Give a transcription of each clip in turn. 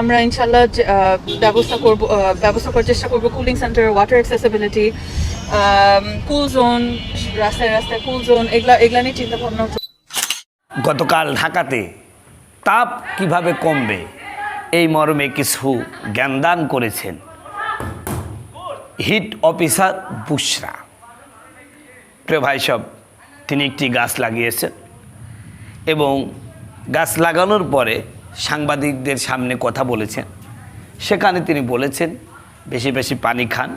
আমরা ইনশাল্লাহ ব্যবস্থা করার চেষ্টা করব কুলিং সেন্টার, ওয়াটার অ্যাক্সেসিবিলিটি, কুল জোন, রাস্তায় রাস্তায় কুল জোন, এগুলা নিয়ে চিন্তা ভাবনা। গতকাল ঢাকাতে তাপ কিভাবে কমবে এই মর্মে কিছু জ্ঞানদান করেছেন হিট অফিসার বুশরা। প্রিয় ভাই সব, তিনি একটি গাছ লাগিয়েছেন এবং গাছ লাগানোর পরে সাংবাদিকদের সামনে কথা বলেছেন। সেখানে তিনি বলেছেন বেশি বেশি পানি খান,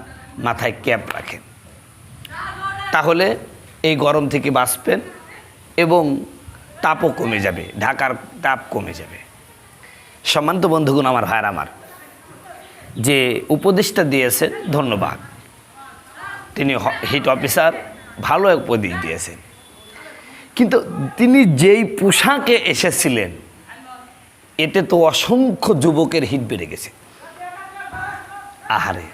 মাথায় ক্যাপ রাখেন, তাহলে এই গরম থেকে বাঁচবেন এবং তাপও কমে যাবে, ঢাকার তাপ কমে যাবে। সম্মানিত বন্ধুগণ, আমার ভাইয়ের, আমার যে উপদেশটা দিয়েছেন ধন্যবাদ। তিনি হিট অফিসার ভালো উপদেশ দিয়েছেন, কিন্তু তিনি যেই পোশাকে এসেছিলেন এতে তো অসংখ্য যুবকের হিট বেড়ে গেছে। আহারে,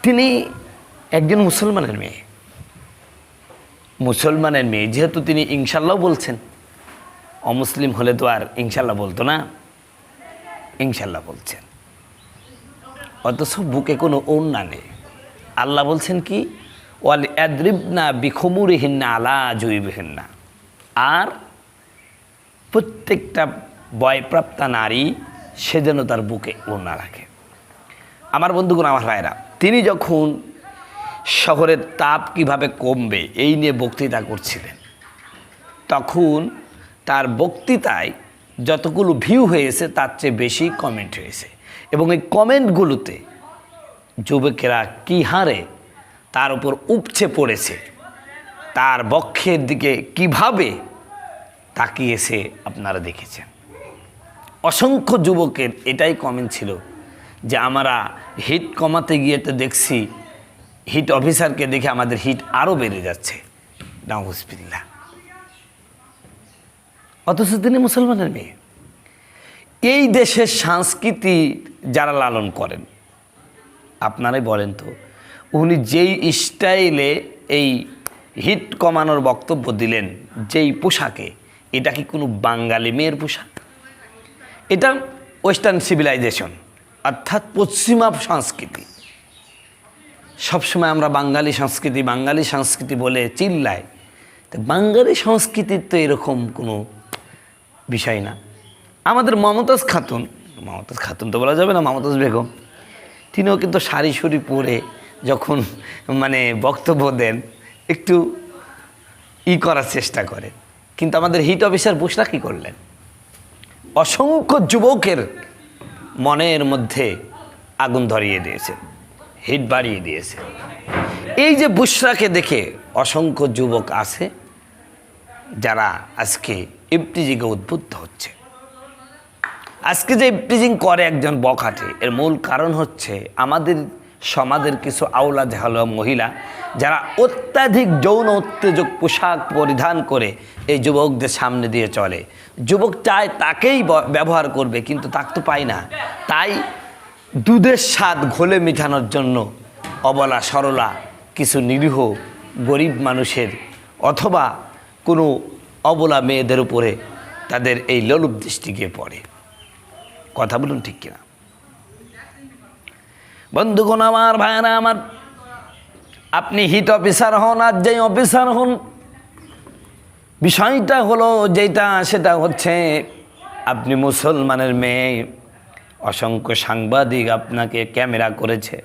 তিনি একজন মুসলমানের মেয়ে, যেহেতু তিনি ইনশাল্লাহ বলছেন, অমুসলিম হলে তো আর ইনশাল্লাহ বলতো না, ইনশাল্লাহ বলছেন, অথচ বুকে কোনো ওড়না নেই। আল্লাহ বলছেন কি, ওয়াল ইয়াদরিবনা বিখুমুরিহিন্না আলা জুইবিহিন্না, আর প্রত্যেকটা বয়প্রাপ্তা নারী সে যেন তার বুকে ওড়না রাখে। আমার বন্ধুগণ, আমার ভাইরা, তিনি যখন শহরের তাপ কিভাবে কমবে এই নিয়ে বক্তৃতা করছিলেন, তখন তার বক্তৃতায় যতগুলো ভিউ হয়েছে তার চেয়ে বেশি কমেন্ট হয়েছে, এবং এই কমেন্টগুলোতে যুবকেরা কী হারে তার উপর উপচে পড়েছে, তার বক্ষের দিকে কিভাবে তাকিয়েছে আপনারা দেখেছেন। অসংখ্য যুবকের এটাই কমেন্ট ছিল যে আমরা হিট কমাতে গিয়ে তো দেখছি হিট অফিসারকে দেখে আমাদের হিট আরও বেড়ে যাচ্ছে, নাউজুবিল্লাহ। অথচ তিনি মুসলমানের মেয়ে। এই দেশের সংস্কৃতি যারা লালন করেন, আপনারাই বলেন তো, উনি যেই স্টাইলে এই হিট কমানোর বক্তব্য দিলেন, যেই পোশাকে, এটা কি কোনো বাঙালি মেয়ের পোশাক? এটা ওয়েস্টার্ন সিভিলাইজেশন, অর্থাৎ পশ্চিমা সংস্কৃতি। সবসময় আমরা বাঙালি সংস্কৃতি বলে চিল্লাই, তো বাঙালি সংস্কৃতির তো এরকম কোনো বিষয় না। আমাদের মমতাজ খাতুন তো বলা যাবে না, মমতাজ বেগম, তিনিও কিন্তু শাড়ি শুড়ি পরে যখন বক্তব্য দেন একটু করার চেষ্টা করেন। কিন্তু আমাদের হিট অফিসার বুশরা কী করলেন? অসংখ্য যুবকের মনের মধ্যে আগুন ধরিয়ে দিয়েছেন, হিট বাড়িয়ে দিয়েছে। এই যে বুশরাকে দেখে অসংখ্য যুবক আছে যারা আজকে ইফটিজিংয়ে উদ্বুদ্ধ হচ্ছে। আজকে যে ইফটিজিং করে একজন বখাটে, এর মূল কারণ হচ্ছে আমাদের সমাজের কিছু আওলা ঝালা মহিলা যারা অত্যাধিক যৌন উত্তেজক পোশাক পরিধান করে এই যুবকদের সামনে দিয়ে চলে। যুবক চায় তাকেই ব্যবহার করবে, কিন্তু তাকে তো পায় না। তাই দুধের স্বাদ ঘোলে মেটানোর জন্য অবলা সরলা কিছু নিরীহ গরিব মানুষের অথবা কোনো অবলা মেয়েদের উপরে তাদের এই লোলুপ দৃষ্টি গিয়ে পড়ে। কথা বলুন ঠিক কিনা? বন্ধুগণ, আমার ভাইয়েরা আমার, আপনি হিট অফিসার হন আর যেই অফিসার হন, বিষয়টা হলো সেটা হচ্ছে আপনি মুসলমানের মেয়ে। অসংখ্য সাংবাদিক আপনাকে ক্যামেরা করেছে,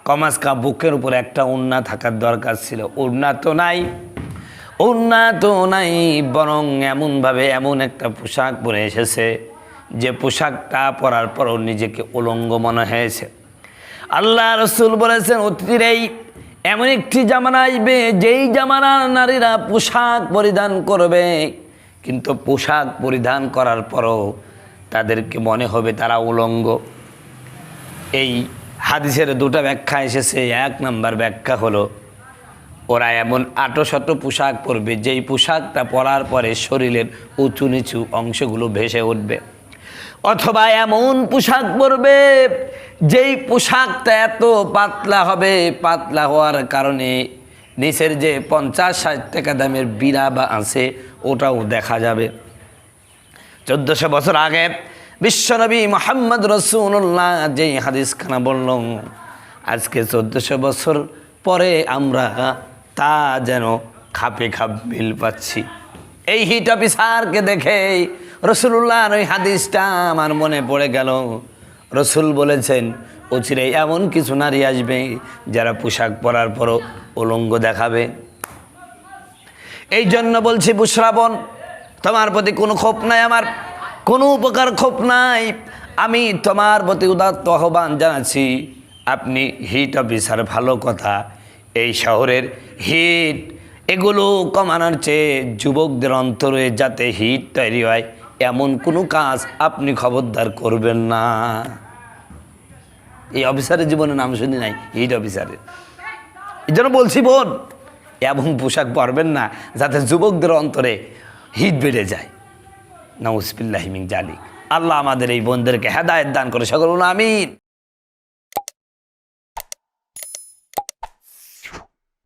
কমাসকা বুকের উপর একটা ওড়না থাকার দরকার ছিল। ওড়না তো নাই, বরং এমনভাবে এমন একটা পোশাক পরে এসেছে যে পোশাকটা পরার পরও নিজেকে উলঙ্গ মনে হয়েছে। আল্লাহ রসুল বলেছেন, অতীতেই এমন একটি জামানা আসবে যেই জামানার নারীরা পোশাক পরিধান করবে, কিন্তু পোশাক পরিধান করার পরও তাদেরকে মনে হবে তারা উলঙ্গ। এই হাদিসের দুটো ব্যাখ্যা এসেছে। এক নম্বর ব্যাখ্যা হলো, ওরা এমন আঁটো পোশাক পরবে যেই পোশাকটা পরার পরে শরীরের উঁচু নিচু অংশগুলো ভেসে উঠবে, অথবা এমন পোশাক পরবে যেই পোশাকটা এত পাতলা হবে, পাতলা হওয়ার কারণে নিচের যে 50-60 টাকা দামের বিড়া বা আছে ওটাও দেখা যাবে। 1400 বছর আগে বিশ্বনবী মুহাম্মদ রাসূলুল্লাহ যেই হাদিসখানা বলল, আজকে 1400 বছর পরে আমরা তা যেন খাপে খাপ মিল পাচ্ছি। এই হিট অফিসারকে দেখে রাসূলুল্লাহর ওই হাদিসটা আমার মনে পড়ে গেল। রাসূল বলেছেন, অচিরেই এমন কিছু নারী আসবে যারা পোশাক পরার পরও উলঙ্গ দেখাবে। এই জন্য বলছি বুশরাবন, তোমার প্রতি কোনো ক্ষোভ নাই, আমার কোনো উপকার ক্ষোভ নাই। আমি তোমার প্রতি উদাত্ত আহ্বান জানাচ্ছি, আপনি হিট অফিসার ভালো কথা, এই শহরের হিট এগুলো কমানোর চেয়ে যুবকদের অন্তরে যাতে হিট তৈরি হয় এমন কোনো কাজ আপনি খবরদার করবেন না। এই অফিসারের জীবনে নাম শুনি নাই হিট অফিসারের। এই জন্য বলছি বোন, এমন পোশাক পরবেন না যাতে যুবকদের অন্তরে হিট বেড়ে যায়। নাউজুবিল্লাহি মিন জালিক। আল্লাহ আমাদের এই বোনদেরকে হেদায়েত দান করে সকল আমিন।